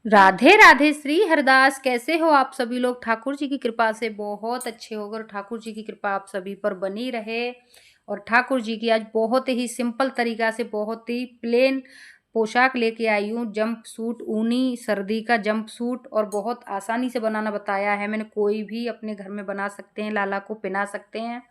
राधे राधे श्री हरदास। कैसे हो आप सभी लोग? ठाकुर जी की कृपा से बहुत अच्छे होकर ठाकुर जी की कृपा आप सभी पर बनी रहे। और ठाकुर जी की आज बहुत ही सिंपल तरीका से बहुत ही प्लेन पोशाक लेके आई हूँ। जंप सूट, ऊनी सर्दी का जंप सूट, और बहुत आसानी से बनाना बताया है मैंने। कोई भी अपने घर में बना सकते हैं, लाला को पहना सकते हैं।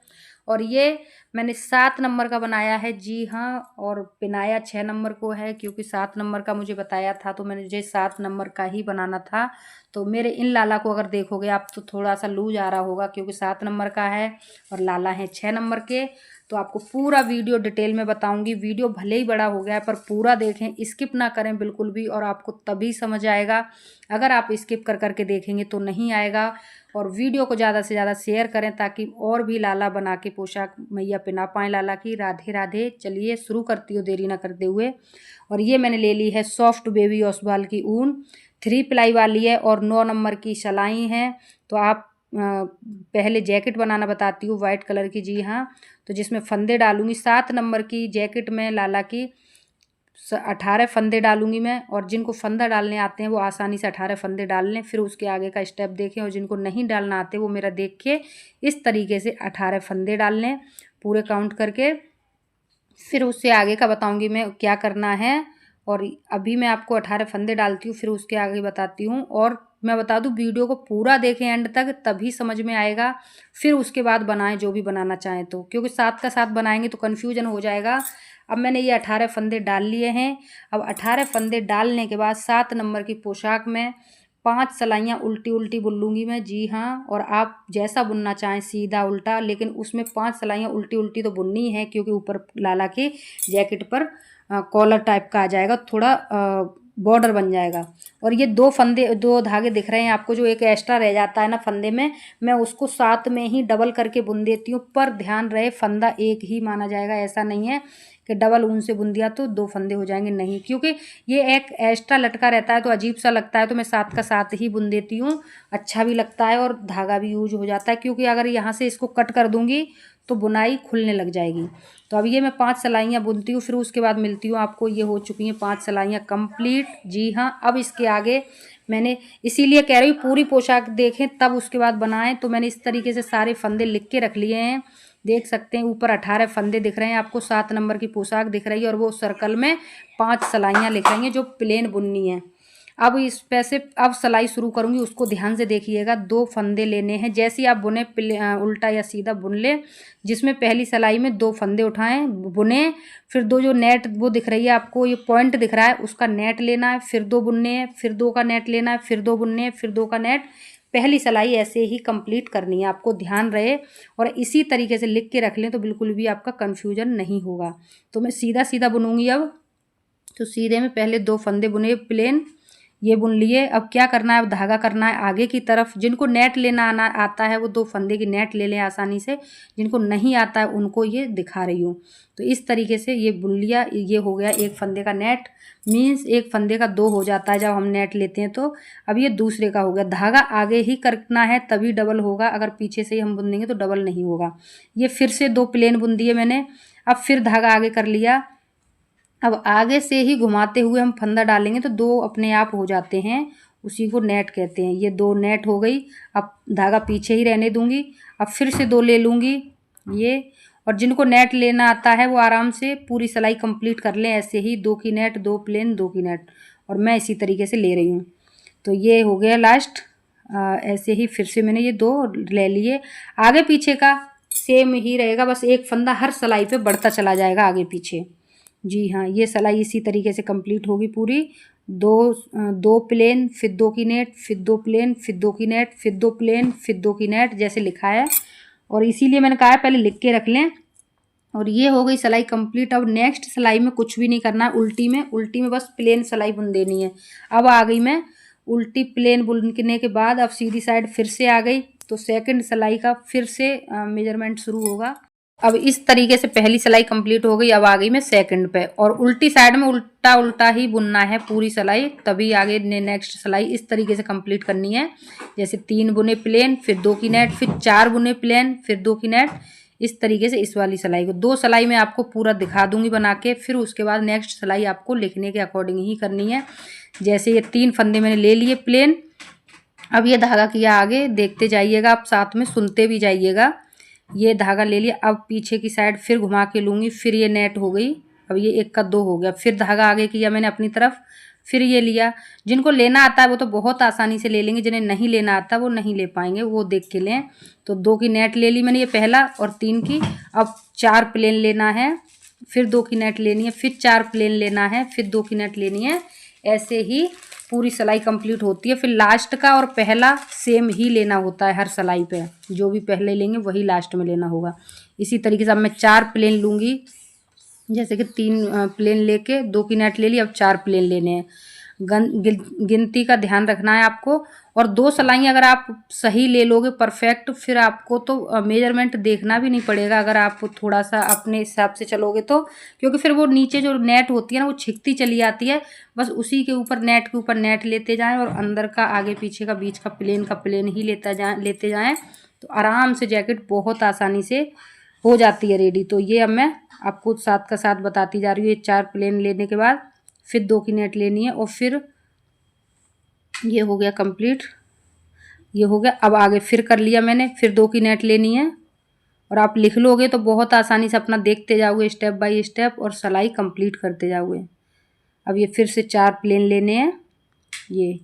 और ये मैंने 7 नंबर का बनाया है, जी हाँ। और पिनाया 6 नंबर को है, क्योंकि 7 नंबर का मुझे बताया था तो मुझे 7 नंबर का ही बनाना था। तो मेरे इन लाला को अगर देखोगे आप तो थोड़ा सा लूज आ रहा होगा, क्योंकि 7 नंबर का है और लाला है 6 नंबर के। तो आपको पूरा वीडियो डिटेल में बताऊंगी। वीडियो भले ही बड़ा हो गया है पर पूरा देखें, स्किप ना करें बिल्कुल भी, और आपको तभी समझ आएगा। अगर आप स्किप कर करके देखेंगे तो नहीं आएगा। और वीडियो को ज़्यादा से ज़्यादा शेयर करें ताकि और भी लाला बना के पोशाक मैया पहना पाएँ लाला की। राधे राधे। चलिए शुरू करती हूँ देरी ना करते हुए। और ये मैंने ले ली है सॉफ्ट बेबी ओसवाल की ऊन, 3 प्लाई वाली है और 9 नंबर की सिलाई है। तो आप पहले जैकेट बनाना बताती हूँ वाइट कलर की, जी हाँ। तो जिसमें फंदे डालूंगी 7 नंबर की जैकेट में लाला की 18 फंदे डालूंगी मैं। और जिनको फंदा डालने आते हैं वो आसानी से 18 फंदे डाल लें, फिर उसके आगे का स्टेप देखें। और जिनको नहीं डालना आते वो मेरा देख के इस तरीके से 18 फंदे डाल लें पूरे काउंट करके। फिर उससे आगे का बताऊंगी मैं क्या करना है। और अभी मैं आपको 18 फंदे डालती हूँ, फिर उसके आगे बताती हूँ। और मैं बता दूँ वीडियो को पूरा देखें एंड तक, तभी समझ में आएगा। फिर उसके बाद बनाएं जो भी बनाना चाहें तो, क्योंकि साथ का साथ बनाएंगे तो कन्फ्यूजन हो जाएगा। अब मैंने ये 18 फंदे डाल लिए हैं। अब 18 फंदे डालने के बाद 7 नंबर की पोशाक में 5 सलाइयाँ उल्टी उल्टी बुन लूँगी मैं, जी हाँ। और आप जैसा बुनना चाहें, सीधा उल्टा, लेकिन उसमें 5 सलाइयाँ उल्टी उल्टी तो बुननी है, क्योंकि ऊपर लाला के जैकेट पर कॉलर टाइप का आ जाएगा, थोड़ा बॉर्डर बन जाएगा। और ये 2 धागे दिख रहे हैं आपको, जो एक एक्स्ट्रा रह जाता है ना फंदे में, मैं उसको साथ में ही डबल करके बुन देती हूँ। पर ध्यान रहे फंदा एक ही माना जाएगा, ऐसा नहीं है कि डबल ऊन से बुन दिया तो 2 फंदे हो जाएंगे, नहीं। क्योंकि ये एक एक्स्ट्रा लटका रहता है तो अजीब सा लगता है, तो मैं साथ का साथ ही बुन देती हूँ। अच्छा भी लगता है और धागा भी यूज हो जाता है, क्योंकि अगर यहाँ से इसको कट कर दूँगी तो बुनाई खुलने लग जाएगी। तो अब ये मैं 5 सलाइयाँ बुनती हूँ, फिर उसके बाद मिलती हूँ आपको। ये हो चुकी हैं 5 सलाइयाँ कंप्लीट, जी हाँ। अब इसके आगे मैंने इसीलिए कह रही हूँ पूरी पोशाक देखें तब उसके बाद बनाएं। तो मैंने इस तरीके से सारे फंदे लिख के रख लिए हैं, देख सकते हैं। ऊपर 18 फंदे दिख रहे हैं आपको, 7 नंबर की पोशाक दिख रही है, और वो सर्कल में 5 सलाइयाँ लिख रही हैं जो प्लेन बुननी है। अब इस पे से अब सिलाई शुरू करूँगी, उसको ध्यान से देखिएगा। 2 फंदे लेने हैं, जैसे ही आप बुने उल्टा या सीधा बुन ले। जिसमें पहली सिलाई में 2 फंदे उठाएं, बुने। फिर 2 जो नेट वो दिख रही है आपको, ये पॉइंट दिख रहा है, उसका नेट लेना है, फिर 2 बुनने हैं, फिर 2 का नेट लेना है, फिर 2 बुनने हैं, फिर 2 का नेट। पहली सिलाई ऐसे ही कंप्लीट करनी है, आपको ध्यान रहे। और इसी तरीके से लिख के रख लें तो बिल्कुल भी आपका कन्फ्यूजन नहीं होगा। तो मैं सीधा सीधा बुनूंगी अब। तो सीधे में पहले 2 फंदे बुने प्लेन, ये बुन लिए। अब क्या करना है, अब धागा करना है आगे की तरफ। जिनको नेट लेना आना आता है वो 2 फंदे की नेट ले लें आसानी से, जिनको नहीं आता है उनको ये दिखा रही हूँ। तो इस तरीके से ये बुन लिया। ये हो गया 1 फंदे का नेट, मीन्स 1 फंदे का 2 हो जाता है जब हम नेट लेते हैं तो। अब ये दूसरे का हो गया। धागा आगे ही करना है तभी डबल होगा, अगर पीछे से ही हम बुन देंगे तो डबल नहीं होगा। ये फिर से 2 प्लेन बुन दिए मैंने। अब फिर धागा आगे कर लिया। अब आगे से ही घुमाते हुए हम फंदा डालेंगे तो 2 अपने आप हो जाते हैं, उसी को नेट कहते हैं। ये 2 नेट हो गई। अब धागा पीछे ही रहने दूंगी। अब फिर से 2 ले लूँगी ये। और जिनको नेट लेना आता है वो आराम से पूरी सिलाई कंप्लीट कर लें, ऐसे ही 2 की नेट, 2 प्लेन, 2 की नेट। और मैं इसी तरीके से ले रही हूँ। तो ये हो गया लास्ट। ऐसे ही फिर से मैंने ये 2 ले लिए। आगे पीछे का सेम ही रहेगा, बस एक फंदा हर सिलाई पे बढ़ता चला जाएगा आगे पीछे, जी हाँ। ये सिलाई इसी तरीके से कंप्लीट होगी पूरी। 2 प्लेन, फिर 2 की नेट, फिर 2 प्लेन, फिर 2 की नेट, फिर 2 प्लेन, फिर 2 की नेट, जैसे लिखा है। और इसीलिए मैंने कहा है पहले लिख के रख लें। और ये हो गई सिलाई कंप्लीट। अब नेक्स्ट सिलाई में कुछ भी नहीं करना है, उल्टी में बस प्लेन सिलाई बुन देनी है। अब आ गई मैं उल्टी प्लेन बुनने के बाद अब सीधी साइड फिर से आ गई। तो सेकंड सिलाई का फिर से मेजरमेंट शुरू होगा। अब इस तरीके से पहली सिलाई कंप्लीट हो गई। अब आ गई मैं सेकंड पे, और उल्टी साइड में उल्टा उल्टा ही बुनना है पूरी सिलाई, तभी आगे नेक्स्ट सिलाई इस तरीके से कंप्लीट करनी है। जैसे 3 बुने प्लेन, फिर 2 की नेट, फिर 4 बुने प्लेन, फिर 2 की नेट। इस तरीके से इस वाली सिलाई को 2 सिलाई मैं आपको पूरा दिखा दूंगी बना के। फिर उसके बाद नेक्स्ट सिलाई आपको लिखने के अकॉर्डिंग ही करनी है। जैसे ये 3 फंदे मैंने ले लिए प्लेन। अब ये धागा किया आगे, देखते जाइएगा आप, साथ में सुनते भी जाइएगा। ये धागा ले लिया, अब पीछे की साइड फिर घुमा के लूँगी, फिर ये नेट हो गई। अब ये 1 का 2 हो गया। फिर धागा आगे किया मैंने अपनी तरफ, फिर ये लिया। जिनको लेना आता है वो तो बहुत आसानी से ले लेंगे, जिन्हें नहीं लेना आता वो नहीं ले पाएंगे, वो देख के लें। तो 2 की नेट ले ली मैंने, ये पहला, और 3 की। अब 4 प्लेन लेना है, फिर 2 की नेट लेनी है, फिर 4 प्लेन लेना है, फिर 2 की नेट लेनी है। ऐसे ही पूरी सिलाई कंप्लीट होती है। फिर लास्ट का और पहला सेम ही लेना होता है हर सिलाई पे, जो भी पहले लेंगे वही लास्ट में लेना होगा। इसी तरीके से अब मैं 4 प्लेन लूँगी। जैसे कि 3 प्लेन लेके 2 की नेट ले ली, अब 4 प्लेन लेने हैं। गिनती का ध्यान रखना है आपको। और 2 सिलाई अगर आप सही ले लोगे परफेक्ट, फिर आपको तो मेजरमेंट देखना भी नहीं पड़ेगा अगर आप थोड़ा सा अपने हिसाब से चलोगे तो, क्योंकि फिर वो नीचे जो नेट होती है ना वो छिकती चली आती है। बस उसी के ऊपर नेट लेते जाएं और अंदर का, आगे पीछे का, बीच का प्लेन ही लेते जाएं, तो आराम से जैकेट बहुत आसानी से हो जाती है रेडी। तो ये अब मैं आपको साथ का साथ बताती जा रही हूँ। ये 4 प्लेन लेने के बाद फिर 2 की नेट लेनी है, और फिर ये हो गया कंप्लीट, ये हो गया। अब आगे फिर कर लिया मैंने, फिर 2 की नेट लेनी है, और आप लिख लोगे तो बहुत आसानी से अपना देखते जाओगे स्टेप बाय स्टेप और सिलाई कंप्लीट करते जाओगे। अब ये फिर से 4 प्लेन लेने हैं। ये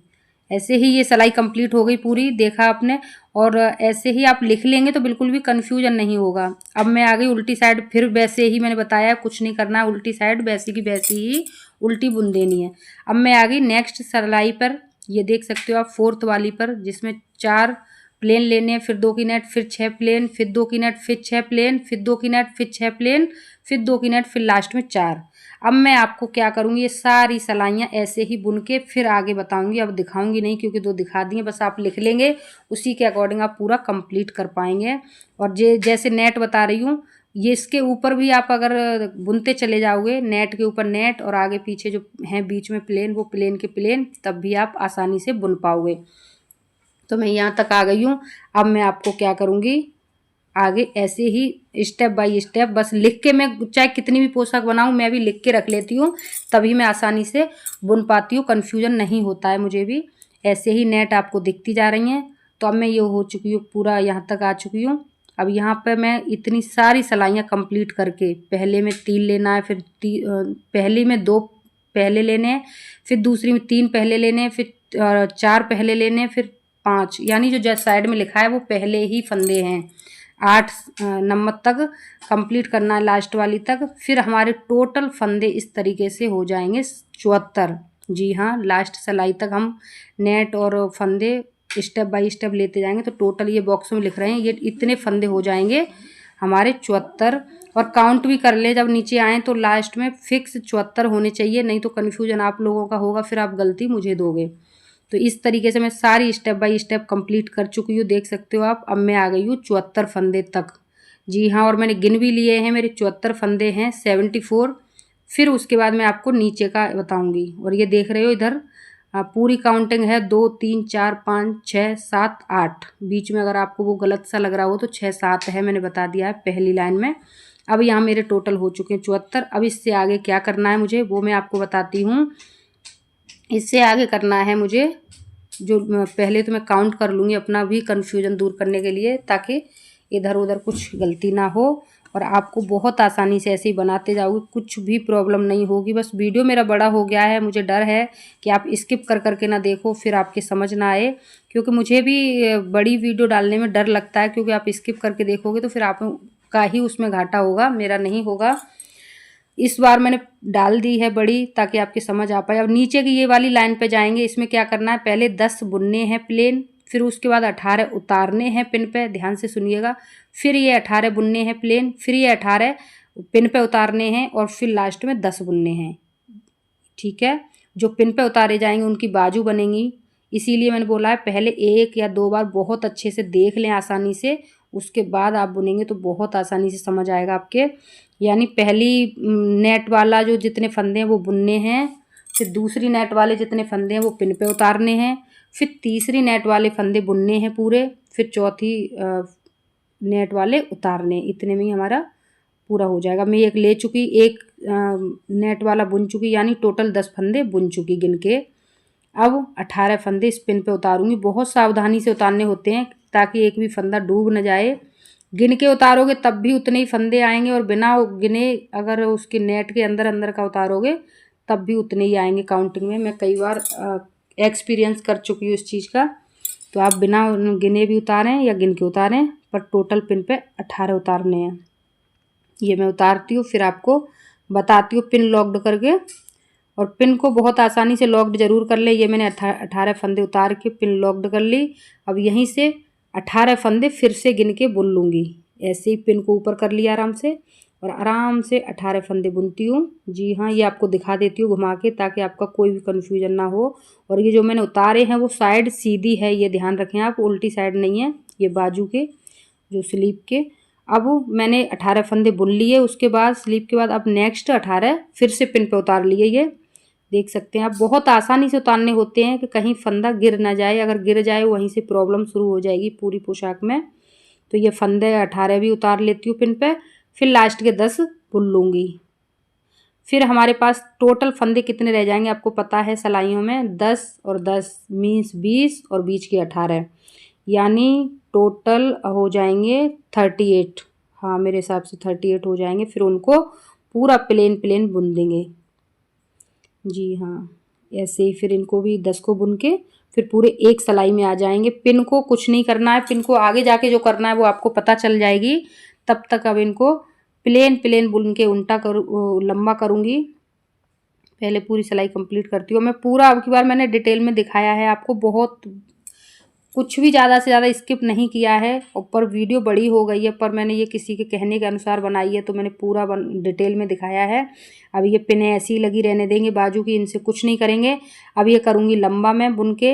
ऐसे ही ये सिलाई कंप्लीट हो गई पूरी, देखा आपने। और ऐसे ही आप लिख लेंगे तो बिल्कुल भी कन्फ्यूजन नहीं होगा। अब मैं आ गई उल्टी साइड, फिर वैसे ही मैंने बताया, कुछ नहीं करना है, उल्टी साइड वैसी की वैसी ही उल्टी बुन देनी है। अब मैं आ गई नेक्स्ट सिलाई पर, ये देख सकते हो आप 4th वाली पर, जिसमें 4 प्लेन लेने हैं, फिर 2 की नेट, फिर 6 प्लेन, फिर 2 की नेट, फिर 6 प्लेन, फिर 2 की नेट, फिर 6 प्लेन, फिर 2 की नेट, फिर लास्ट में 4। अब मैं आपको क्या करूँगी, ये सारी सिलाइयाँ ऐसे ही बुन के फिर आगे बताऊँगी। अब दिखाऊँगी नहीं क्योंकि 2 दिखा दी हैं, बस आप लिख लेंगे, उसी के अकॉर्डिंग आप पूरा कंप्लीट कर पाएंगे। और जैसे नेट बता रही हूँ, ये इसके ऊपर भी आप अगर बुनते चले जाओगे, नेट के ऊपर नेट और आगे पीछे जो हैं बीच में प्लेन, वो प्लेन के प्लेन, तब भी आप आसानी से बुन पाओगे। तो मैं यहाँ तक आ गई हूँ। अब मैं आपको क्या करूँगी, आगे ऐसे ही स्टेप बाय स्टेप, बस लिख के, मैं चाहे कितनी भी पोशाक बनाऊँ मैं भी लिख के रख लेती हूँ, तभी मैं आसानी से बुन पाती हूँ, कन्फ्यूजन नहीं होता है मुझे भी। ऐसे ही नेट आपको दिखती जा रही हैं। तो अब मैं ये हो चुकी हूँ, पूरा यहाँ तक आ चुकी हूँ। अब यहाँ पर मैं इतनी सारी सिलाइयाँ कंप्लीट करके, पहले में 3 लेना है, फिर पहली में 2 पहले लेने हैं, फिर दूसरी में 3 पहले लेने हैं, फिर 4 पहले लेने हैं, फिर 5, यानी जो साइड में लिखा है वो पहले ही फंदे हैं। 8 नंबर तक कंप्लीट करना है, लास्ट वाली तक। फिर हमारे टोटल फंदे इस तरीके से हो जाएंगे 74। जी हाँ, लास्ट सिलाई तक हम नेट और फंदे स्टेप बाय स्टेप लेते जाएंगे, तो टोटल ये बॉक्स में लिख रहे हैं, ये इतने फंदे हो जाएंगे हमारे 74। और काउंट भी कर ले, जब नीचे आएँ तो लास्ट में फिक्स 74 होने चाहिए, नहीं तो कन्फ्यूजन आप लोगों का होगा, फिर आप गलती मुझे दोगे। तो इस तरीके से मैं सारी स्टेप बाय स्टेप कंप्लीट कर चुकी हूँ, देख सकते हो आप। अब मैं आ गई हूँ 74 फंदे तक। जी हाँ, और मैंने गिन भी लिए हैं, मेरे 74 फंदे हैं, 74। फिर उसके बाद मैं आपको नीचे का बताऊँगी। और ये देख रहे हो इधर पूरी काउंटिंग है, 2 3 4 5 6 7 8। बीच में अगर आपको वो गलत सा लग रहा हो तो 6 7 है, मैंने बता दिया है पहली लाइन में। अब यहाँ मेरे टोटल हो चुके हैं 74। अब इससे आगे क्या करना है मुझे, वो मैं आपको बताती हूँ। इससे आगे करना है मुझे, जो पहले तो मैं काउंट कर लूँगी अपना भी कन्फ्यूजन दूर करने के लिए, ताकि इधर उधर कुछ गलती ना हो, और आपको बहुत आसानी से ऐसे ही बनाते जाओगे, कुछ भी प्रॉब्लम नहीं होगी। बस वीडियो मेरा बड़ा हो गया है, मुझे डर है कि आप स्किप कर करके ना देखो, फिर आपके समझ ना आए, क्योंकि मुझे भी बड़ी वीडियो डालने में डर लगता है, क्योंकि आप स्किप करके देखोगे तो फिर आपका ही उसमें घाटा होगा, मेरा नहीं होगा। इस बार मैंने डाल दी है बड़ी, ताकि आपकी समझ आ पाए। अब नीचे की ये वाली लाइन पे जाएंगे, इसमें क्या करना है, पहले 10 बुनने हैं प्लेन, फिर उसके बाद 18 उतारने हैं पिन पे, ध्यान से सुनिएगा। फिर ये 18 बुनने हैं प्लेन, फिर ये 18 पिन पे उतारने हैं, और फिर लास्ट में 10 बुनने हैं। ठीक है, जो पिन पे उतारे जाएंगे उनकी बाजू बनेंगी, इसीलिए मैंने बोला है पहले 1 या 2 बार बहुत अच्छे से देख लें आसानी से, उसके बाद आप बुनेंगे तो बहुत आसानी से समझ आएगा आपके। यानी पहली नेट वाला जो जितने फंदे हैं वो बुनने हैं, फिर दूसरी नेट वाले जितने फंदे हैं वो पिन पे उतारने हैं, फिर तीसरी नेट वाले फंदे बुनने हैं पूरे, फिर चौथी नेट वाले उतारने, इतने में ही हमारा पूरा हो जाएगा। मैं एक ले चुकी, एक नेट वाला बुन चुकी, यानी टोटल 10 फंदे बुन चुकी गिन के। अब 18 फंदे इस पिन पे उतारूंगी। बहुत सावधानी से उतारने होते हैं ताकि एक भी फंदा डूब न जाए। गिन के उतारोगे तब भी उतने ही फंदे आएंगे, और बिना गिने अगर उसके नेट के अंदर अंदर का उतारोगे तब भी उतने ही आएंगे काउंटिंग में। मैं कई बार एक्सपीरियंस कर चुकी हूँ इस चीज़ का। तो आप बिना गिने भी उतारें या गिन के उतारें, पर टोटल पिन पे 18 उतारने हैं। ये मैं उतारती हूँ, फिर आपको बताती हूँ पिन लॉक्ड करके। और पिन को बहुत आसानी से लॉक्ड जरूर कर ले। ये मैंने 18 फंदे उतार के पिन लॉक्ड कर ली। अब यहीं से 18 फंदे फिर से गिन के बुन लूँगी। ऐसे ही पिन को ऊपर कर लिया आराम से, और आराम से 18 फंदे बुनती हूँ। जी हाँ, ये आपको दिखा देती हूँ घुमा के, ताकि आपका कोई भी कन्फ्यूजन ना हो। और ये जो मैंने उतारे हैं वो साइड सीधी है, ये ध्यान रखें आप, उल्टी साइड नहीं है, ये बाजू के जो स्लीप के। अब मैंने 18 फंदे बुन लिए, उसके बाद स्लीप के बाद अब नेक्स्ट 18 फिर से पिन पे उतार लिए। ये देख सकते हैं आप, बहुत आसानी से उतारने होते हैं कि कहीं फंदा गिर ना जाए। अगर गिर जाए वहीं से प्रॉब्लम शुरू हो जाएगी पूरी पोशाक में। तो ये फंदे 18 भी उतार लेती हूँ पिन पे, फिर लास्ट के 10 बुन लूँगी। फिर हमारे पास टोटल फंदे कितने रह जाएंगे आपको पता है सिलाइयों में, 10 और 10 मीन्स 20 और बीच के 18, यानी टोटल हो जाएंगे 38। हाँ, मेरे हिसाब से 38 हो जाएंगे। फिर उनको पूरा प्लेन प्लेन बुन देंगे। जी हाँ, ऐसे ही फिर इनको भी 10 को बुन के फिर पूरे एक सिलाई में आ जाएंगे। पिन को कुछ नहीं करना है, पिन को आगे जाके जो करना है वो आपको पता चल जाएगी। तब तक अब इनको प्लेन प्लेन बुन के उल्टा लंबा करूँगी। पहले पूरी सिलाई कंप्लीट करती हूँ मैं। पूरा अब की बार मैंने डिटेल में दिखाया है आपको, बहुत कुछ भी ज़्यादा से ज़्यादा स्किप नहीं किया है। ऊपर वीडियो बड़ी हो गई है, पर मैंने ये किसी के कहने के अनुसार बनाई है, तो मैंने पूरा डिटेल में दिखाया है। अब ये पिनें ऐसी ही लगी रहने देंगे बाजू की, इनसे कुछ नहीं करेंगे। अब ये करूँगी लंबा मैं बुन के।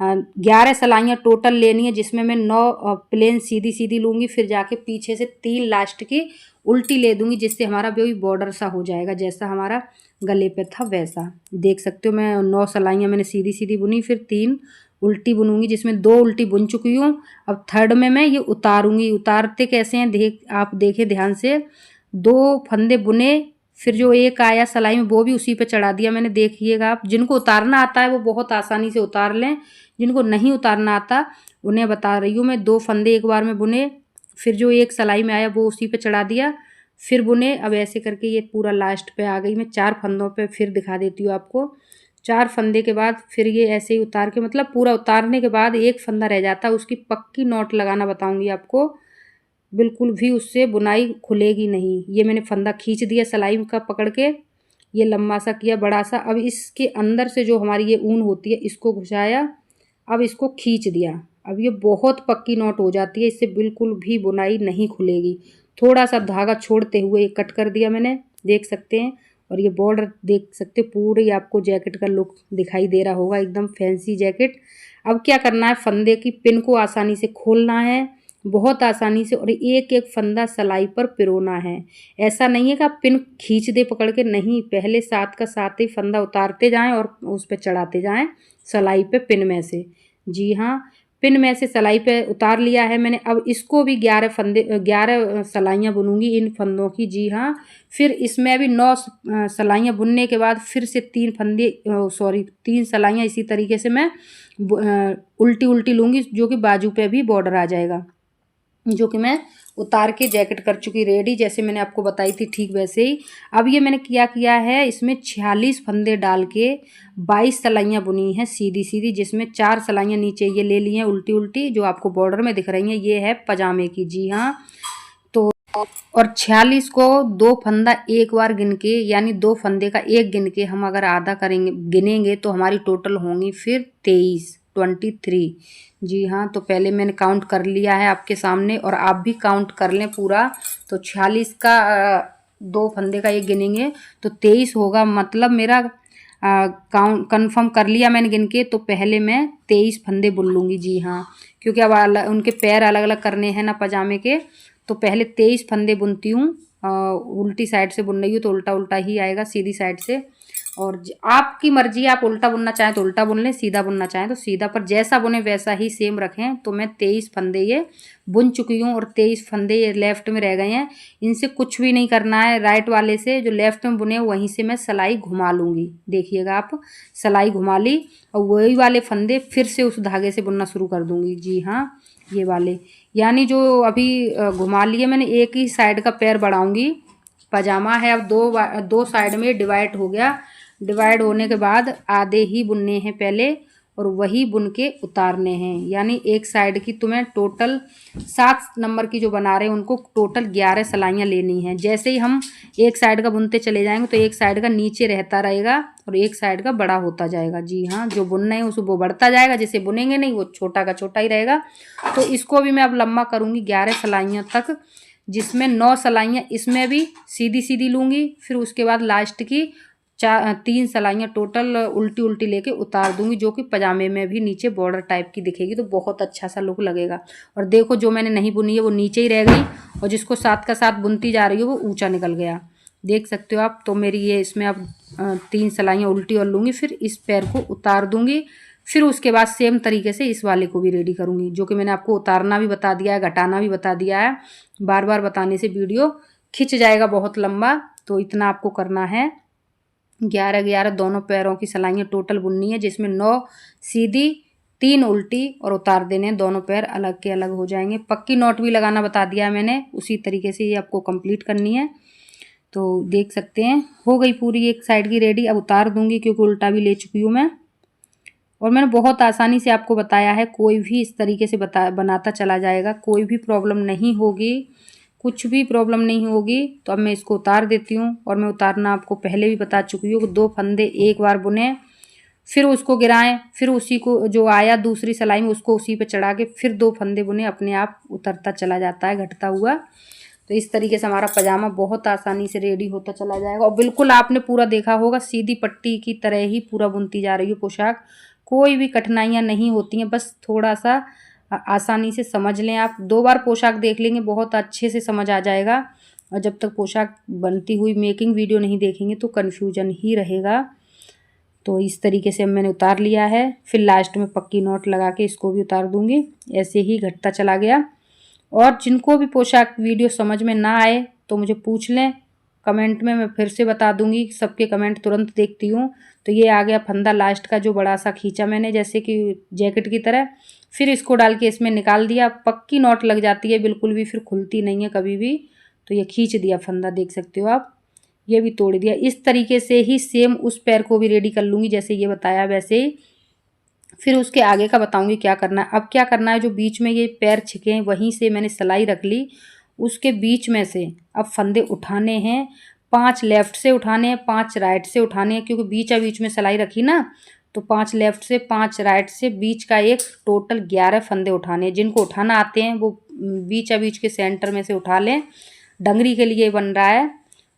11 सिलाइयाँ टोटल लेनी है, जिसमें मैं 9 प्लेन सीधी सीधी लूँगी, फिर जाके पीछे से 3 लास्ट की उल्टी ले दूँगी, जिससे हमारा भी बॉर्डर सा हो जाएगा, जैसा हमारा गले पे था वैसा। देख सकते हो मैं 9 सिलाइयाँ मैंने सीधी सीधी बुनी, फिर 3 उल्टी बुनूंगी, जिसमें 2 उल्टी बुन चुकी हूँ। अब थर्ड में मैं ये उतारूंगी। उतारते कैसे हैं आप देखें ध्यान से। 2 फंदे बुने, फिर जो एक आया सिलाई में वो भी उसी पे चढ़ा दिया मैंने। देखिएगा आप, जिनको उतारना आता है वो बहुत आसानी से उतार लें, जिनको नहीं उतारना आता उन्हें बता रही हूँ मैं। 2 फंदे एक बार में बुने, फिर जो एक सिलाई में आया वो उसी पे चढ़ा दिया, फिर बुने। अब ऐसे करके ये पूरा लास्ट पे आ गई। मैं 4 फंदों पे फिर दिखा देती हूँ आपको। 4 फंदे के बाद फिर ये ऐसे ही उतार के, मतलब पूरा उतारने के बाद एक फंदा रह जाता है, उसकी पक्की नॉट लगाना बताऊंगी आपको। बिल्कुल भी उससे बुनाई खुलेगी नहीं। ये मैंने फंदा खींच दिया सिलाई का पकड़ के, ये लंबा सा किया बड़ा सा। अब इसके अंदर से जो हमारी ये ऊन होती है इसको घुसाया, अब इसको खींच दिया। अब ये बहुत पक्की नॉट हो जाती है, इससे बिल्कुल भी बुनाई नहीं खुलेगी। थोड़ा सा धागा छोड़ते हुए ये कट कर दिया मैंने, देख सकते हैं। और ये बॉर्डर देख सकते हो, पूरी आपको जैकेट का लुक दिखाई दे रहा होगा, एकदम फैंसी जैकेट। अब क्या करना है, फंदे की पिन को आसानी से खोलना है, बहुत आसानी से, और एक एक फंदा सिलाई पर पिरोना है। ऐसा नहीं है कि आप पिन खींच दे पकड़ के, नहीं, पहले साथ का साथ ही फंदा उतारते जाएं और उस पर चढ़ाते जाएं सिलाई पे पिन में से। जी हाँ, पिन में से सिलाई पे उतार लिया है मैंने। अब इसको भी 11 सिलाइयाँ बुनूंगी इन फंदों की। जी हाँ, फिर इसमें भी 9 सिलाइयाँ बुनने के बाद फिर से 3 सिलाइयाँ इसी तरीके से मैं उल्टी उल्टी लूँगी, जो कि बाजू पे भी बॉर्डर आ जाएगा, जो कि मैं उतार के जैकेट कर चुकी रेडी, जैसे मैंने आपको बताई थी ठीक वैसे ही। अब ये मैंने किया है, इसमें 46 फंदे डाल के 22 सिलाइयाँ बुनी हैं सीधी सीधी, जिसमें 4 सिलाइयाँ नीचे ये ले ली हैं उल्टी उल्टी, जो आपको बॉर्डर में दिख रही हैं। ये है पजामे की। जी हाँ, तो और 46 को 2 फंदा एक बार गिन के, यानी 2 फंदे का एक गिन के हम अगर आधा करेंगे, गिनेंगे, तो हमारी टोटल होंगी फिर 23। जी हाँ, तो पहले मैंने काउंट कर लिया है आपके सामने, और आप भी काउंट कर लें पूरा। तो 46 का 2 फंदे का एक गिनेंगे तो 23 होगा, मतलब मेरा काउंट कन्फर्म कर लिया मैंने गिन के। तो पहले मैं 23 फंदे बुन लूँगी। जी हाँ, क्योंकि अब उनके पैर अलग अलग करने हैं ना पजामे के, तो पहले 23 फंदे बुनती हूँ। उल्टी साइड से बुन रही हूँ तो उल्टा उल्टा ही आएगा सीधी साइड से। और आपकी मर्जी, आप उल्टा बुनना चाहें तो उल्टा बुन लें, सीधा बुनना चाहें तो सीधा, पर जैसा बुने वैसा ही सेम रखें। तो मैं 23 फंदे ये बुन चुकी हूँ और 23 फंदे ये लेफ्ट में रह गए हैं। इनसे कुछ भी नहीं करना है, राइट वाले से जो लेफ्ट में बुने वहीं से मैं सिलाई घुमा लूँगी। देखिएगा आप, सिलाई घुमा ली और वही वाले फंदे फिर से उस धागे से बुनना शुरू कर दूँगी। जी हाँ, ये वाले, यानी जो अभी घुमा लिए मैंने, एक ही साइड का पैर बढ़ाऊँगी। पजामा है, अब दो साइड में डिवाइड हो गया। डिवाइड होने के बाद आधे ही बुनने हैं पहले और वही बुन के उतारने हैं। यानी एक साइड की तुम्हें टोटल 7 नंबर की जो बना रहे हैं उनको टोटल 11 सिलाइयाँ लेनी हैं। जैसे ही हम एक साइड का बुनते चले जाएंगे तो एक साइड का नीचे रहता रहेगा और एक साइड का बड़ा होता जाएगा। जी हाँ, जो बुनना है उसको वो बढ़ता जाएगा, जैसे बुनेंगे नहीं वो छोटा का छोटा ही रहेगा। तो इसको भी मैं अब लंबा करूँगी 11 सिलाइयों तक, जिसमें 9 सिलाइयाँ इसमें भी सीधी सीधी लूँगी। फिर उसके बाद लास्ट की 3 सिलाइयाँ टोटल उल्टी उल्टी लेके उतार दूंगी, जो कि पजामे में भी नीचे बॉर्डर टाइप की दिखेगी, तो बहुत अच्छा सा लुक लगेगा। और देखो जो मैंने नहीं बुनी है वो नीचे ही रह गई और जिसको साथ का साथ बुनती जा रही है वो ऊंचा निकल गया, देख सकते हो आप। तो मेरी ये इसमें अब 3 सिलाइयाँ उल्टी और लूँगी, फिर इस पैर को उतार दूँगी। फिर उसके बाद सेम तरीके से इस वाले को भी रेडी करूँगी, जो कि मैंने आपको उतारना भी बता दिया है, घटाना भी बता दिया है। बार बार बताने से वीडियो खिंच जाएगा बहुत लंबा, तो इतना आपको करना है। 11-11 दोनों पैरों की सिलाइयाँ टोटल बुननी है, जिसमें 9 सीधी 3 उल्टी और उतार देने, दोनों पैर अलग के अलग हो जाएंगे। पक्की नॉट भी लगाना बता दिया है मैंने, उसी तरीके से ये आपको कंप्लीट करनी है। तो देख सकते हैं हो गई पूरी एक साइड की रेडी। अब उतार दूंगी क्योंकि उल्टा भी ले चुकी हूँ मैं, और मैंने बहुत आसानी से आपको बताया है। कोई भी इस तरीके से बनाता चला जाएगा, कोई भी प्रॉब्लम नहीं होगी, कुछ भी प्रॉब्लम नहीं होगी। तो अब मैं इसको उतार देती हूँ, और मैं उतारना आपको पहले भी बता चुकी हूँ कि 2 फंदे एक बार बुने, फिर उसको गिराएं, फिर उसी को जो आया दूसरी सिलाई में उसको उसी पे चढ़ा के फिर 2 फंदे बुने, अपने आप उतरता चला जाता है घटता हुआ। तो इस तरीके से हमारा पजामा बहुत आसानी से रेडी होता चला जाएगा। और बिल्कुल आपने पूरा देखा होगा, सीधी पट्टी की तरह ही पूरा बुनती जा रही है पोशाक, कोई भी कठिनाइयाँ नहीं होती हैं। बस थोड़ा सा आसानी से समझ लें आप, 2 बार पोशाक देख लेंगे बहुत अच्छे से समझ आ जाएगा। और जब तक पोशाक बनती हुई मेकिंग वीडियो नहीं देखेंगे तो कन्फ्यूजन ही रहेगा। तो इस तरीके से मैंने उतार लिया है, फिर लास्ट में पक्की नॉट लगा के इसको भी उतार दूंगी। ऐसे ही घटता चला गया। और जिनको भी पोशाक वीडियो समझ में ना आए तो मुझे पूछ लें कमेंट में, मैं फिर से बता दूंगी, सबके कमेंट तुरंत देखती हूँ। तो ये आ गया फंदा लास्ट का जो बड़ा सा खींचा मैंने जैसे कि जैकेट की तरह, फिर इसको डाल के इसमें निकाल दिया। पक्की नॉट लग जाती है बिल्कुल भी, फिर खुलती नहीं है कभी भी। तो ये खींच दिया फंदा, देख सकते हो आप, ये भी तोड़ दिया। इस तरीके से ही सेम उस पैर को भी रेडी कर लूँगी जैसे ये बताया वैसे ही। फिर उसके आगे का बताऊंगी क्या करना है। अब क्या करना है, जो बीच में ये पैर छिके हैं वहीं से मैंने सिलाई रख ली, उसके बीच में से अब फंदे उठाने हैं। 5 लेफ्ट से उठाने हैं, 5 राइट से उठाने हैं, क्योंकि बीच में सिलाई रखी ना, तो 5 लेफ्ट से 5 राइट से बीच का एक टोटल 11 फंदे उठाने हैं। जिनको उठाना आते हैं वो बीच के सेंटर में से उठा लें। डंगरी के लिए बन रहा है,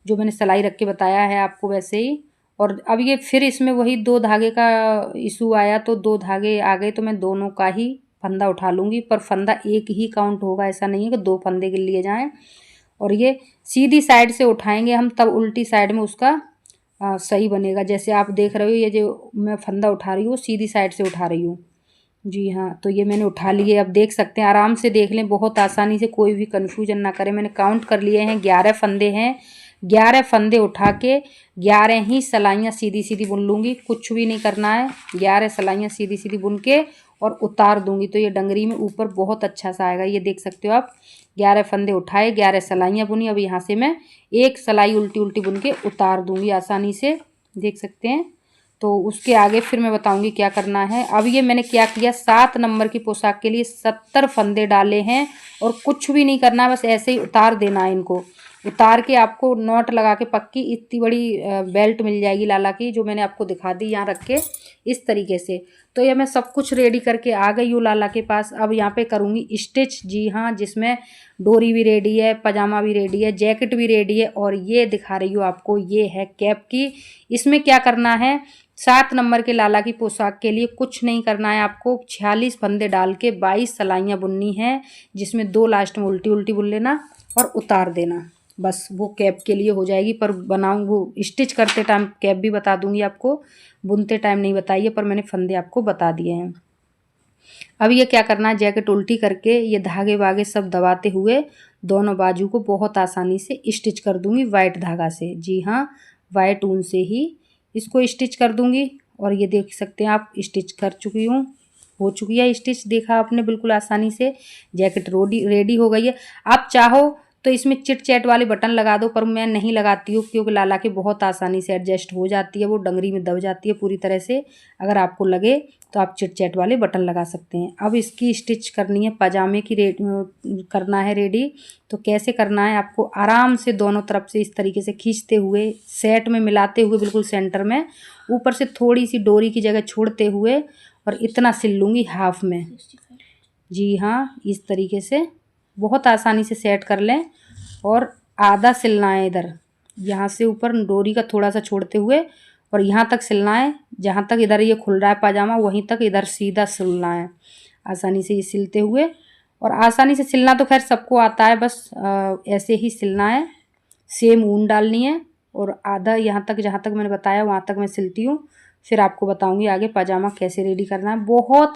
जो मैंने सिलाई रख के बताया है आपको वैसे ही। और अब ये फिर इसमें वही 2 धागे का इशू आया, तो 2 धागे आ गए, तो मैं दोनों का ही फंदा उठा लूँगी। पर फंदा एक ही काउंट होगा, ऐसा नहीं है कि 2 फंदे के लिए जाएं। और ये सीधी साइड से उठाएंगे हम, तब उल्टी साइड में उसका सही बनेगा। जैसे आप देख रहे हो ये जो मैं फंदा उठा रही हूँ सीधी साइड से उठा रही हूँ। जी हाँ, तो ये मैंने उठा लिए, अब देख सकते हैं, आराम से देख लें, बहुत आसानी से, कोई भी कन्फ्यूजन ना करें। मैंने काउंट कर लिए हैं, 11 फंदे हैं। 11 फंदे उठा के 11 ही सिलाइयाँ सीधी सीधी बुन लूँगी, कुछ भी नहीं करना है। 11 सिलाइयाँ सीधी सीधी बुन के और उतार दूँगी, तो ये डंगरी में ऊपर बहुत अच्छा सा आएगा। ये देख सकते हो आप, 11 फंदे उठाए, 11 सिलाइयाँ बुनी। अब यहाँ से मैं एक सिलाई उल्टी उल्टी बुन के उतार दूँगी आसानी से, देख सकते हैं। तो उसके आगे फिर मैं बताऊंगी क्या करना है। अब ये मैंने क्या किया, 7 नंबर की पोशाक के लिए 70 फंदे डाले हैं और कुछ भी नहीं करना, बस ऐसे ही उतार देना है। इनको उतार के आपको नॉट लगा के पक्की इतनी बड़ी बेल्ट मिल जाएगी लाला की, जो मैंने आपको दिखा दी यहाँ रख के इस तरीके से। तो ये मैं सब कुछ रेडी करके आ गई हूँ लाला के पास। अब यहाँ पे करूँगी स्टिच। जी हाँ, जिसमें डोरी भी रेडी है, पजामा भी रेडी है, जैकेट भी रेडी है, और ये दिखा रही हूँ आपको, ये है कैप की। इसमें क्या करना है, 7 नंबर के लाला की पोशाक के लिए कुछ नहीं करना है आपको। 46 फंदे डाल के 22 सिलाइयाँ बुननी है, जिसमें 2 लास्ट में उल्टी उल्टी बुन लेना और उतार देना। बस वो कैप के लिए हो जाएगी। पर बनाऊँ वो स्टिच करते टाइम कैप भी बता दूँगी आपको, बुनते टाइम नहीं बताई है, पर मैंने फंदे आपको बता दिए हैं। अब ये क्या करना है, जैकेट उल्टी करके ये धागे वागे सब दबाते हुए दोनों बाजू को बहुत आसानी से स्टिच कर दूंगी वाइट धागा से। जी हाँ, वाइट ऊन से ही इसको स्टिच कर दूंगी। और ये देख सकते हैं आप, स्टिच कर चुकी हूँ, हो चुकी है स्टिच, देखा आपने बिल्कुल आसानी से। जैकेट रेडी हो गई है। आप चाहो तो इसमें चिट चैट वाले बटन लगा दो, पर मैं नहीं लगाती हूँ क्योंकि लाला के बहुत आसानी से एडजस्ट हो जाती है, वो डंगरी में दब जाती है पूरी तरह से। अगर आपको लगे तो आप चिट चैट वाले बटन लगा सकते हैं। अब इसकी स्टिच करनी है, पजामे की करना है रेडी। तो कैसे करना है, आपको आराम से दोनों तरफ से इस तरीके से खींचते हुए सेट में मिलाते हुए बिल्कुल सेंटर में, ऊपर से थोड़ी सी डोरी की जगह छोड़ते हुए और इतना सिल लूँगी हाफ में। जी हाँ, इस तरीके से बहुत आसानी से सेट कर लें। और आधा सिलना है इधर, यहाँ से ऊपर डोरी का थोड़ा सा छोड़ते हुए और यहाँ तक सिलना है, जहाँ तक इधर ये खुल रहा है पाजामा वहीं तक इधर सीधा सिलना है आसानी से ये सिलते हुए। और आसानी से सिलना तो खैर सबको आता है, बस ऐसे ही सिलना है। सेम ऊन डालनी है और आधा यहाँ तक, जहाँ तक मैंने बताया वहाँ तक मैं सिलती हूँ। फिर आपको बताऊँगी आगे पजामा कैसे रेडी करना है। बहुत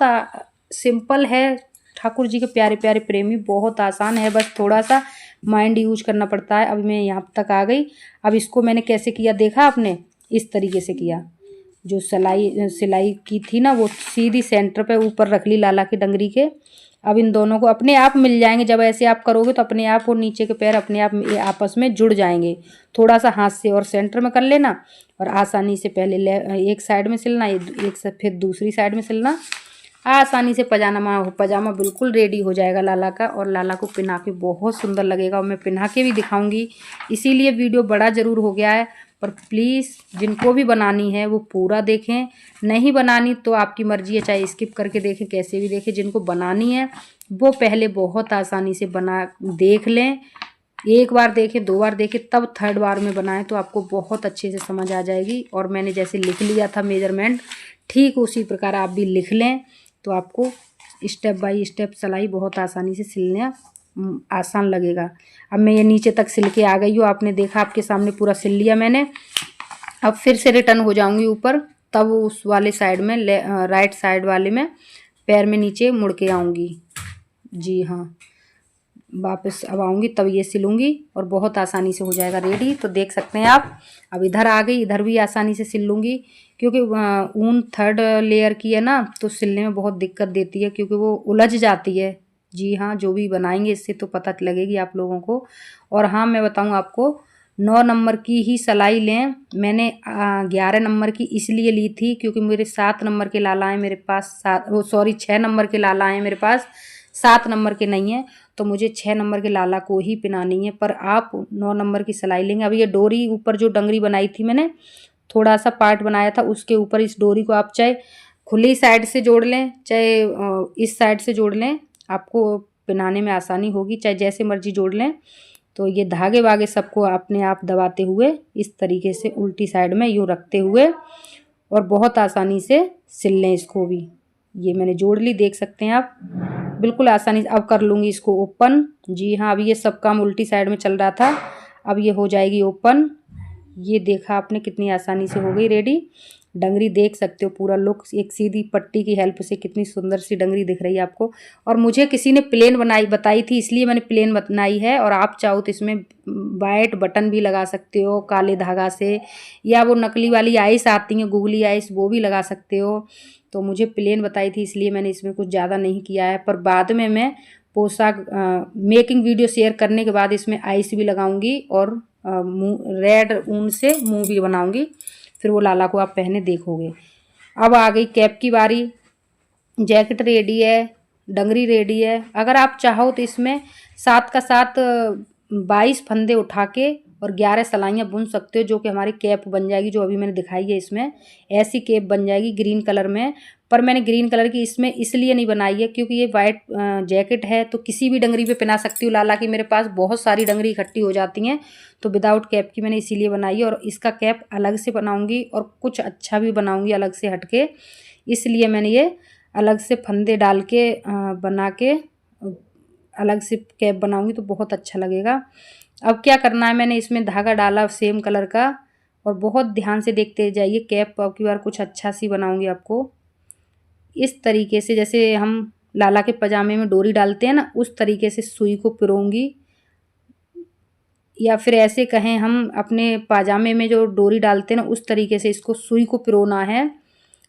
सिंपल है, ठाकुर जी के प्यारे प्यारे प्रेमी, बहुत आसान है, बस थोड़ा सा माइंड यूज करना पड़ता है। अभी मैं यहाँ तक आ गई। अब इसको मैंने कैसे किया देखा आपने, इस तरीके से किया। जो सिलाई की थी ना वो सीधी सेंटर पे ऊपर रख ली लाला की डंगरी के। अब इन दोनों को अपने आप मिल जाएंगे, जब ऐसे आप करोगे तो अपने आप वो नीचे के पैर अपने आप आपस में जुड़ जाएंगे। थोड़ा सा हाथ से और सेंटर में कर लेना और आसानी से पहले एक साइड में सिलना, एक से फिर दूसरी साइड में सिलना। आसानी से पजामा बिल्कुल रेडी हो जाएगा लाला का। और लाला को पहना के बहुत सुंदर लगेगा और मैं पहना के भी दिखाऊंगी। इसीलिए वीडियो बड़ा ज़रूर हो गया है, पर प्लीज़ जिनको भी बनानी है वो पूरा देखें। नहीं बनानी तो आपकी मर्ज़ी है, चाहे स्किप करके देखें, कैसे भी देखें। जिनको बनानी है वो पहले बहुत आसानी से बना देख लें, एक बार देखें, दो बार देखें, तब थर्ड बार में बनाएं तो आपको बहुत अच्छे से समझ आ जाएगी। और मैंने जैसे लिख लिया था मेजरमेंट, ठीक उसी प्रकार आप भी लिख लें तो आपको स्टेप बाय स्टेप सिलाई बहुत आसानी से सिलना आसान लगेगा। अब मैं ये नीचे तक सिल के आ गई हूँ, आपने देखा, आपके सामने पूरा सिल लिया मैंने। अब फिर से रिटर्न हो जाऊंगी ऊपर, तब उस वाले साइड में राइट साइड वाले में पैर में नीचे मुड़ के आऊँगी। जी हाँ, वापस अब आऊँगी तब ये सिलूँगी और बहुत आसानी से हो जाएगा रेडी। तो देख सकते हैं आप, अब इधर आ गई, इधर भी आसानी से सिल लूँगी क्योंकि ऊन थर्ड लेयर की है ना, तो सिलने में बहुत दिक्कत देती है क्योंकि वो उलझ जाती है। जी हाँ, जो भी बनाएंगे इससे तो पता लगेगी आप लोगों को। और हाँ, मैं बताऊँ आपको, 9 नंबर की ही सिलाई लें। मैंने 11 नंबर की इसलिए ली थी क्योंकि मेरे 7 नंबर के लाला हैं मेरे पास, 6 नंबर के लाला हैं मेरे पास, 7 नंबर के नहीं है। तो मुझे 6 नंबर के लाला को ही पहनानी है, पर आप 9 नंबर की सिलाई लेंगे। अब ये डोरी ऊपर जो डंगरी बनाई थी मैंने, थोड़ा सा पार्ट बनाया था, उसके ऊपर इस डोरी को आप चाहे खुली साइड से जोड़ लें, चाहे इस साइड से जोड़ लें, आपको पहनाने में आसानी होगी, चाहे जैसे मर्जी जोड़ लें। तो ये धागे वागे सबको अपने आप दबाते हुए इस तरीके से उल्टी साइड में यूँ रखते हुए और बहुत आसानी से सिल लें इसको भी। ये मैंने जोड़ ली, देख सकते हैं आप, बिल्कुल आसानी से। अब कर लूँगी इसको ओपन। जी हाँ, अभी ये सब काम उल्टी साइड में चल रहा था, अब ये हो जाएगी ओपन। ये देखा आपने कितनी आसानी से हो गई रेडी। डंगरी देख सकते हो, पूरा लुक एक सीधी पट्टी की हेल्प से कितनी सुंदर सी डंगरी दिख रही है आपको। और मुझे किसी ने प्लेन बताई थी, इसलिए मैंने प्लेन बनाई है। और आप चाहो तो इसमें वाइट बटन भी लगा सकते हो काले धागा से, या वो नकली वाली आइस आती हैं, गूगली आइस, वो भी लगा सकते हो। तो मुझे प्लेन बताई थी इसलिए मैंने इसमें कुछ ज़्यादा नहीं किया है। पर बाद में मैं पोशाक मेकिंग वीडियो शेयर करने के बाद इसमें आइस भी लगाऊंगी और रेड ऊन से मुंह भी बनाऊंगी, फिर वो लाला को आप पहने देखोगे। अब आ गई कैप की बारी। जैकेट रेडी है, डंगरी रेडी है। अगर आप चाहो तो इसमें 7 का 7 22 फंदे उठा के और 11 सलाइयाँ बुन सकते हो, जो कि हमारी कैप बन जाएगी, जो अभी मैंने दिखाई है। इसमें ऐसी कैप बन जाएगी ग्रीन कलर में। पर मैंने ग्रीन कलर की इसमें इसलिए नहीं बनाई है क्योंकि ये वाइट जैकेट है, तो किसी भी डंगरी पे पहना सकती हूँ। लाला की मेरे पास बहुत सारी डंगरी इकट्ठी हो जाती हैं, तो विदाउट कैप की मैंने इसीलिए बनाई है। और इसका कैप अलग से बनाऊँगी और कुछ अच्छा भी बनाऊँगी अलग से हटके, इसलिए मैंने ये अलग से फंदे डाल के बना के अलग से कैप बनाऊँगी तो बहुत अच्छा लगेगा। अब क्या करना है, मैंने इसमें धागा डाला सेम कलर का, और बहुत ध्यान से देखते जाइए। कैप अब की बार कुछ अच्छा सी बनाऊंगी आपको। इस तरीके से जैसे हम लाला के पजामे में डोरी डालते हैं ना, उस तरीके से सुई को पिरोऊंगी, या फिर ऐसे कहें हम अपने पाजामे में जो डोरी डालते हैं ना, उस तरीके से इसको सुई को पिरोना है।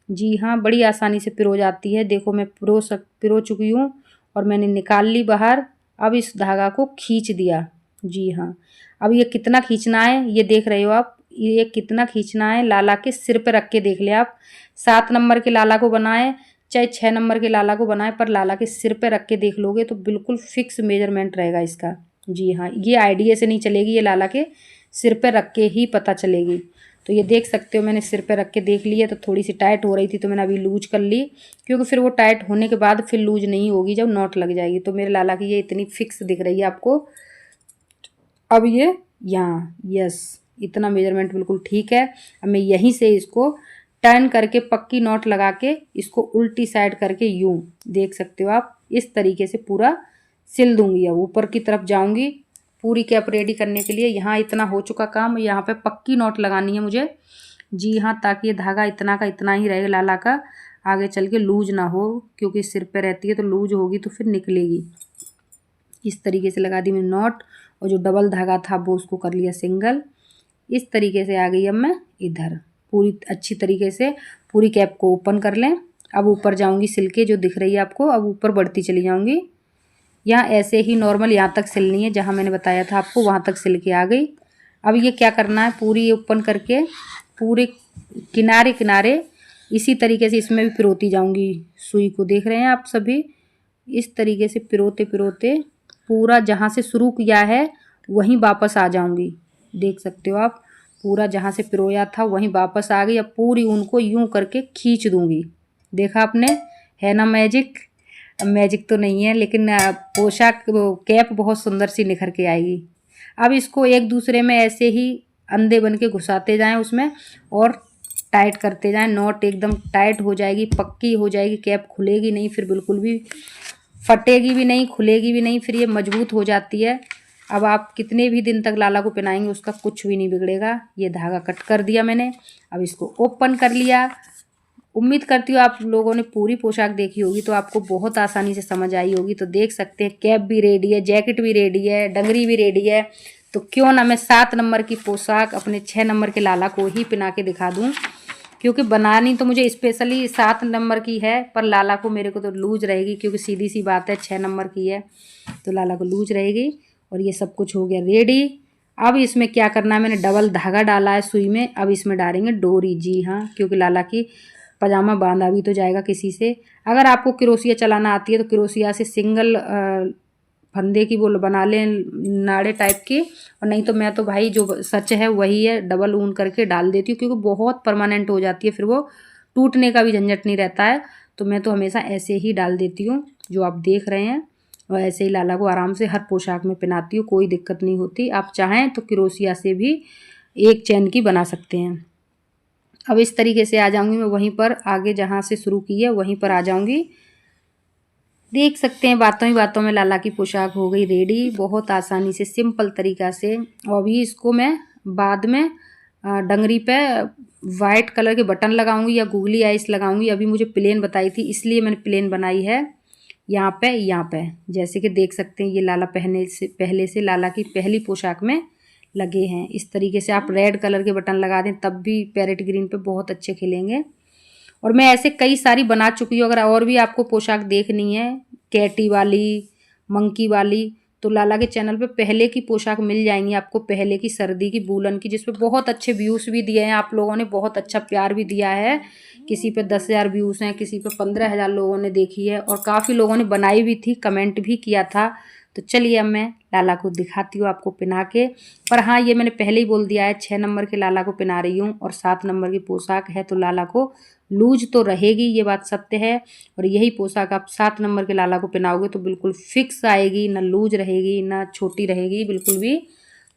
जी हाँ, बड़ी आसानी से पिरो जाती है। देखो मैं पिरो चुकी हूँ और मैंने निकाल ली बाहर। अब इस धागा को खींच दिया। जी हाँ, अब ये कितना खींचना है ये देख रहे हो आप, ये कितना खींचना है। लाला के सिर पे रख के देख ले आप। 7 नंबर के लाला को बनाए चाहे 6 नंबर के लाला को बनाए, पर लाला के सिर पे रख के देख लोगे तो बिल्कुल फिक्स मेजरमेंट रहेगा इसका। जी हाँ, ये आइडिया से नहीं चलेगी, ये लाला के सिर पे रख के ही पता चलेगी। तो ये देख सकते हो मैंने सिर पे रख के देख ली है। तो थोड़ी सी टाइट हो रही थी तो मैंने अभी लूज कर ली, क्योंकि फिर वो टाइट होने के बाद फिर लूज नहीं होगी जब नॉट लग जाएगी। तो मेरे लाला की ये इतनी फिक्स दिख रही है आपको। अब ये यहाँ, यस, इतना मेजरमेंट बिल्कुल ठीक है। अब मैं यहीं से इसको टर्न करके पक्की नॉट लगा के इसको उल्टी साइड करके यूं, देख सकते हो आप, इस तरीके से पूरा सिल दूंगी। अब ऊपर की तरफ जाऊंगी पूरी कैप रेडी करने के लिए। यहाँ इतना हो चुका काम, यहाँ पे पक्की नॉट लगानी है मुझे। जी हाँ, ताकि ये धागा इतना का इतना ही रहेगा लाला का, आगे चल के लूज ना हो, क्योंकि सिर पे रहती है तो लूज होगी तो फिर निकलेगी। इस तरीके से लगा दी मैंने नॉट, और जो डबल धागा था वो उसको कर लिया सिंगल। इस तरीके से आ गई अब मैं इधर पूरी अच्छी तरीके से। पूरी कैप को ओपन कर लें। अब ऊपर जाऊंगी सिल के, जो दिख रही है आपको, अब ऊपर बढ़ती चली जाऊंगी। यहाँ ऐसे ही नॉर्मल यहाँ तक सिलनी है, जहाँ मैंने बताया था आपको वहाँ तक सिल के आ गई। अब ये क्या करना है, पूरी ओपन करके पूरे किनारे किनारे इसी तरीके से इसमें भी पिरोती जाऊंगी सुई को। देख रहे हैं आप सभी, इस तरीके से पिरोते पिरोते पूरा जहाँ से शुरू किया है वहीं वापस आ जाऊंगी। देख सकते हो आप, पूरा जहाँ से पिरोया था वहीं वापस आ गई। अब पूरी ऊन को यूं करके खींच दूंगी। देखा आपने, है ना मैजिक। मैजिक तो नहीं है, लेकिन पोशाक कैप बहुत सुंदर सी निखर के आएगी। अब इसको एक दूसरे में ऐसे ही अंधे बन के घुसाते जाएं उसमें, और टाइट करते जाएं। नॉट एकदम टाइट हो जाएगी, पक्की हो जाएगी, कैप खुलेगी नहीं, फिर बिल्कुल भी फटेगी भी नहीं, खुलेगी भी नहीं, फिर ये मजबूत हो जाती है। अब आप कितने भी दिन तक लाला को पहनाएंगे उसका कुछ भी नहीं बिगड़ेगा। ये धागा कट कर दिया मैंने, अब इसको ओपन कर लिया। उम्मीद करती हूँ आप लोगों ने पूरी पोशाक देखी होगी तो आपको बहुत आसानी से समझ आई होगी। तो देख सकते हैं कैप भी रेडी है, जैकेट भी रेडी है, डंगरी भी रेडी है। तो क्यों ना मैं 7 नंबर की पोशाक अपने 6 नंबर के लाला को ही पहना के दिखा दूँ, क्योंकि बनानी तो मुझे स्पेशली 7 नंबर की है, पर लाला को मेरे को तो लूज रहेगी, क्योंकि सीधी सी बात है 6 नंबर की है तो लाला को लूज रहेगी। और ये सब कुछ हो गया रेडी। अब इसमें क्या करना है, मैंने डबल धागा डाला है सुई में, अब इसमें डालेंगे डोरी। जी हाँ, क्योंकि लाला की पजामा बांधा भी तो जाएगा किसी से। अगर आपको क्रोशिया चलाना आती है तो क्रोशिया से सिंगल फंदे की वो बना लें, नाड़े टाइप की। और नहीं तो मैं तो भाई जो सच है वही है, डबल ऊन करके डाल देती हूँ, क्योंकि बहुत परमानेंट हो जाती है, फिर वो टूटने का भी झंझट नहीं रहता है। तो मैं तो हमेशा ऐसे ही डाल देती हूँ जो आप देख रहे हैं, और ऐसे ही लाला को आराम से हर पोशाक में पहनाती हूँ, कोई दिक्कत नहीं होती। आप चाहें तो क्रोशिया से भी एक चैन की बना सकते हैं। अब इस तरीके से आ जाऊंगी मैं वहीं पर, आगे जहाँ से शुरू की है वहीं पर आ जाऊंगी। देख सकते हैं बातों ही बातों में लाला की पोशाक हो गई रेडी, बहुत आसानी से सिंपल तरीका से। और अभी इसको मैं बाद में डंगरी पे वाइट कलर के बटन लगाऊंगी या गूगली आइस लगाऊंगी। अभी मुझे प्लेन बताई थी इसलिए मैंने प्लेन बनाई है। यहाँ पे जैसे कि देख सकते हैं ये लाला पहले से लाला की पहली पोशाक में लगे हैं। इस तरीके से आप रेड कलर के बटन लगा दें तब भी पैरेट ग्रीन पे बहुत अच्छे खिलेंगे। और मैं ऐसे कई सारी बना चुकी हूँ। अगर और भी आपको पोशाक देखनी है, कैटी वाली, मंकी वाली, तो लाला के चैनल पे पहले की पोशाक मिल जाएंगी आपको, पहले की सर्दी की वूलन की, जिसपे बहुत अच्छे व्यूज़ भी दिए हैं आप लोगों ने, बहुत अच्छा प्यार भी दिया है। किसी पे 10,000 व्यूज़ हैं, किसी पे 15,000 लोगों ने देखी है, और काफ़ी लोगों ने बनाई भी थी, कमेंट भी किया था। तो चलिए अब मैं लाला को दिखाती हूँ आपको पहना के। पर हाँ, ये मैंने पहले ही बोल दिया है 6 नंबर के लाला को पहना रही हूँ, और 7 नंबर की पोशाक है तो लाला को लूज तो रहेगी, ये बात सत्य है। और यही पोशाक आप 7 नंबर के लाला को पहनाओगे तो बिल्कुल फिक्स आएगी, ना लूज रहेगी ना छोटी रहेगी बिल्कुल भी।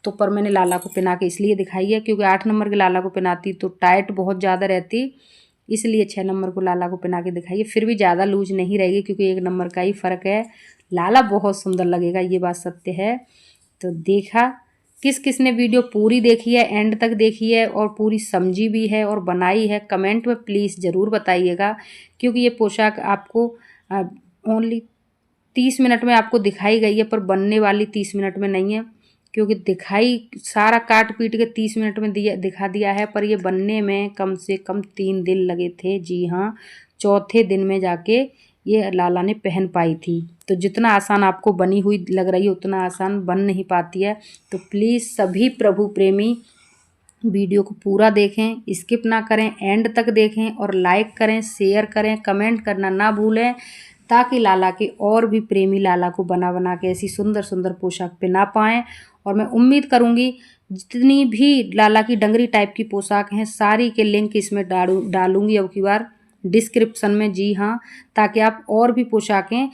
तो पर मैंने लाला को पहना के इसलिए दिखाई है क्योंकि 8 नंबर के लाला को पहनाती तो टाइट बहुत ज़्यादा रहती, इसलिए 6 नंबर को लाला को पहना के दिखाइए। फिर भी ज़्यादा लूज नहीं रहेगी क्योंकि 1 नंबर का ही फ़र्क है। लाला बहुत सुंदर लगेगा, ये बात सत्य है। तो देखा, किस किस ने वीडियो पूरी देखी है, एंड तक देखी है और पूरी समझी भी है और बनाई है, कमेंट में प्लीज़ ज़रूर बताइएगा। क्योंकि ये पोशाक आपको ओनली 30 मिनट में आपको दिखाई गई है, पर बनने वाली 30 मिनट में नहीं है। क्योंकि दिखाई सारा काट पीट के 30 मिनट में दिखा दिया है, पर ये बनने में कम से कम 3 दिन लगे थे। जी हाँ, चौथे दिन में जाके ये लाला ने पहन पाई थी। तो जितना आसान आपको बनी हुई लग रही है उतना आसान बन नहीं पाती है। तो प्लीज़ सभी प्रभु प्रेमी वीडियो को पूरा देखें, स्किप ना करें, एंड तक देखें और लाइक करें, शेयर करें, कमेंट करना ना भूलें, ताकि लाला के और भी प्रेमी लाला को बना बना के ऐसी सुंदर सुंदर पोशाक पहना पाएँ। और मैं उम्मीद करूँगी जितनी भी लाला की डंगरी टाइप की पोशाक हैं सारी के लिंक इसमें डालूँगी अब की बार डिस्क्रिप्शन में। जी हाँ, ताकि आप और भी पोशाकें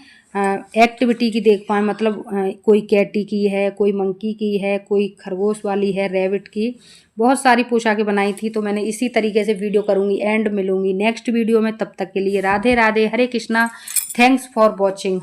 एक्टिविटी की देख पाएँ। मतलब कोई कैटी की है, कोई मंकी की है, कोई खरगोश वाली है, रैबिट की, बहुत सारी पोशाकें बनाई थी। तो मैंने इसी तरीके से वीडियो करूँगी। एंड मिलूँगी नेक्स्ट वीडियो में, तब तक के लिए राधे राधे, हरे कृष्णा, थैंक्स फॉर वॉचिंग।